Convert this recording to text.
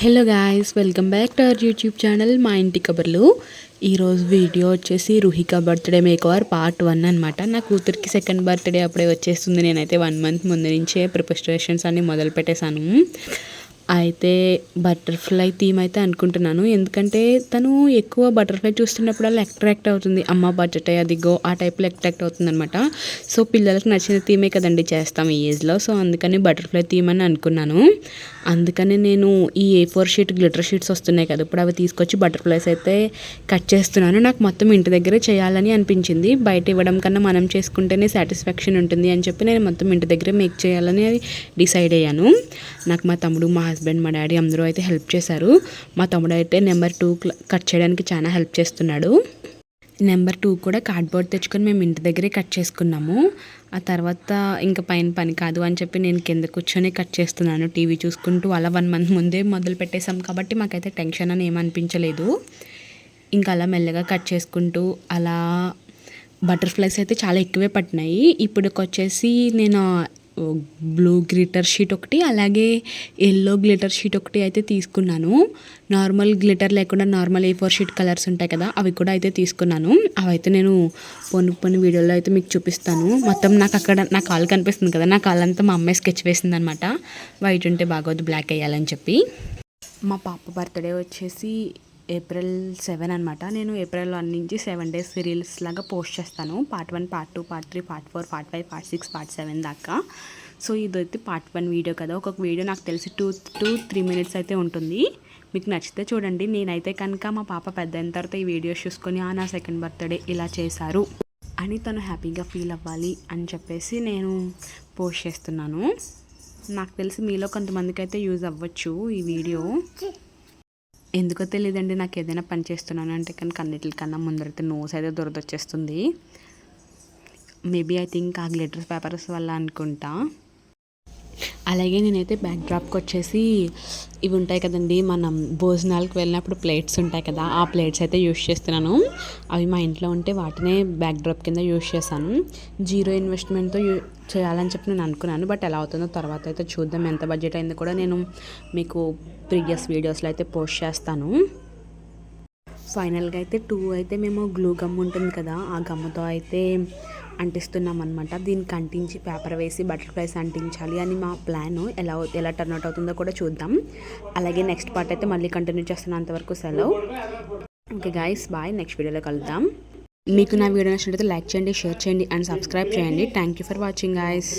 Hello guys, welcome back to our YouTube channel మా ఇంటి కబర్లు. ఈరోజు వీడియో వచ్చేసి రుహిక బర్త్డే మేకవర్ పార్ట్ 1 అనమాట. నా కూతురికి సెకండ్ బర్త్డే అప్పుడే వచ్చేస్తుంది. నేనైతే 1 మంత్ ముందు నుంచే ప్రిపరేషన్స్ అన్నీ మొదలు పెట్టేశాను. అయితే బటర్ఫ్లై థీమ్ అయితే అనుకుంటున్నాను, ఎందుకంటే తను ఎక్కువ బటర్ఫ్లై చూస్తున్నప్పుడల్లా అట్రాక్ట్ అవుతుంది. అమ్మ బర్త్డే అదిగో ఆ టైప్లో అట్రాక్ట్ అవుతుంది అనమాట. సో పిల్లలకు నచ్చిన థీమే కదండి చేస్తాం ఈ ఏజ్లో. సో అందుకని బటర్ఫ్లై థీమ్ అని అనుకున్నాను. అందుకని నేను ఈ A4 షీట్ గ్లిటర్ షీట్స్ వస్తున్నాయి కదా, ఇప్పుడు అవి తీసుకొచ్చి బటర్ఫ్లైస్ అయితే కట్ చేస్తున్నాను. నాకు మొత్తం ఇంటి దగ్గరే చేయాలని అనిపించింది. బయట ఇవ్వడం కన్నా మనం చేసుకుంటేనే సాటిస్ఫాక్షన్ ఉంటుంది అని చెప్పి నేను మొత్తం ఇంటి దగ్గరే మేక్ చేయాలని డిసైడ్ అయ్యాను. నాకు మా తమ్ముడు, మా హస్బెండ్, మా డాడీ అందరూ అయితే హెల్ప్ చేశారు. మా తమ్ముడు అయితే నెంబర్ 2 కట్ చేయడానికి చాలా హెల్ప్ చేస్తున్నాడు. నెంబర్ 2 కూడా కార్డ్బోర్డ్ తెచ్చుకొని మేము ఇంటి దగ్గరే కట్ చేసుకున్నాము. ఆ తర్వాత ఇంకా పైన పని కాదు అని చెప్పి నేను కింద కూర్చొని కట్ చేస్తున్నాను, టీవీ చూసుకుంటూ. అలా 1 మంత్ ముందే మొదలు పెట్టేసాం కాబట్టి మాకైతే టెన్షన్ అని ఏమనిపించలేదు. ఇంకా అలా మెల్లగా కట్ చేసుకుంటూ అలా బటర్ఫ్లైస్ అయితే చాలా ఎక్కువే పట్టినాయి. ఇప్పుడుకొచ్చేసి నేను బ్లూ గ్లిటర్ షీట్ ఒకటి, అలాగే ఎల్లో గ్లిటర్ షీట్ ఒకటి అయితే తీసుకున్నాను. నార్మల్ గ్లిటర్ లేకుండా నార్మల్ A4 షీట్ కలర్స్ ఉంటాయి కదా, అవి కూడా అయితే తీసుకున్నాను. అవైతే నేను కొన్ని వీడియోలో అయితే మీకు చూపిస్తాను. మొత్తం నాకు అక్కడ నా కాలు కనిపిస్తుంది కదా, నా కాలంతా మా అమ్మాయి స్కెచ్ వేసింది అనమాట. వైట్ ఉంటే బాగోదు, బ్లాక్ వేయాలని చెప్పి. మా పాప బర్త్డే వచ్చేసి April 7 అనమాట. నేను April 1 నుంచి 7 days రీల్స్ లాగా పోస్ట్ చేస్తాను. Part 1, part 2, part 3, part 4, part 5, part 6, part 7 దాకా. సో ఇదైతే పార్ట్ 1 వీడియో కదా. ఒక్కొక్క వీడియో నాకు తెలిసి 2 to 3 minutes అయితే ఉంటుంది. మీకు నచ్చితే చూడండి. నేనైతే కనుక మా పాప పెద్ద అయిన తర్వాత ఈ వీడియోస్ చూసుకొని నా సెకండ్ బర్త్డే ఇలా చేశారు అని తను హ్యాపీగా ఫీల్ అవ్వాలి అని చెప్పేసి నేను పోస్ట్ చేస్తున్నాను. నాకు తెలిసి మీలో కొంతమందికి అయితే యూజ్ అవ్వచ్చు ఈ వీడియో. ఎందుకో తెలియదండి, నాకు ఏదైనా పని చేస్తున్నాను అంటే కనుక అన్నిటికన్నా ముందరైతే నోస్ అయితే దురదొచ్చేస్తుంది. మేబీ ఐ థింక్ ఆ గ్లిటర్ పేపర్స్ వల్ల అనుకుంటా. అలాగే నేనైతే బ్యాక్ డ్రాప్కి వచ్చేసి ఇవి ఉంటాయి కదండి, మనం భోజనాలకు వెళ్ళినప్పుడు ప్లేట్స్ ఉంటాయి కదా, ఆ ప్లేట్స్ అయితే యూస్ చేస్తున్నాను. అవి మా ఇంట్లో ఉంటే వాటినే బ్యాక్ డ్రాప్ కింద యూస్ చేశాను. 0 ఇన్వెస్ట్మెంట్తో చేయాలని చెప్పి నేను అనుకున్నాను. బట్ ఎలా అవుతుందో తర్వాత అయితే చూద్దాం. ఎంత బడ్జెట్ అయిందో కూడా నేను మీకు ప్రీవియస్ వీడియోస్లో అయితే పోస్ట్ చేస్తాను. ఫైనల్గా అయితే 2 అయితే మేము గ్లూ గమ్ ఉంటుంది కదా, ఆ గమ్ముతో అయితే అంటిస్తున్నాం అనమాట. దీనికి అంటించి పేపర్ వేసి బటర్ఫ్లైస్ అంటించాలి అని మా ప్లాన్. ఎలా టర్న్ అవుట్ అవుతుందో కూడా చూద్దాం. అలాగే నెక్స్ట్ పార్ట్ అయితే మళ్ళీ కంటిన్యూ చేస్తున్నాను. అంతవరకు సెలవు. Okay guys, bye. నెక్స్ట్ వీడియోలో కలుద్దాం. మీకు నా వీడియో నచ్చినట్లయితే లైక్ చేయండి, షేర్ చేయండి అండ్ సబ్స్క్రైబ్ చేయండి. Thank you for watching guys.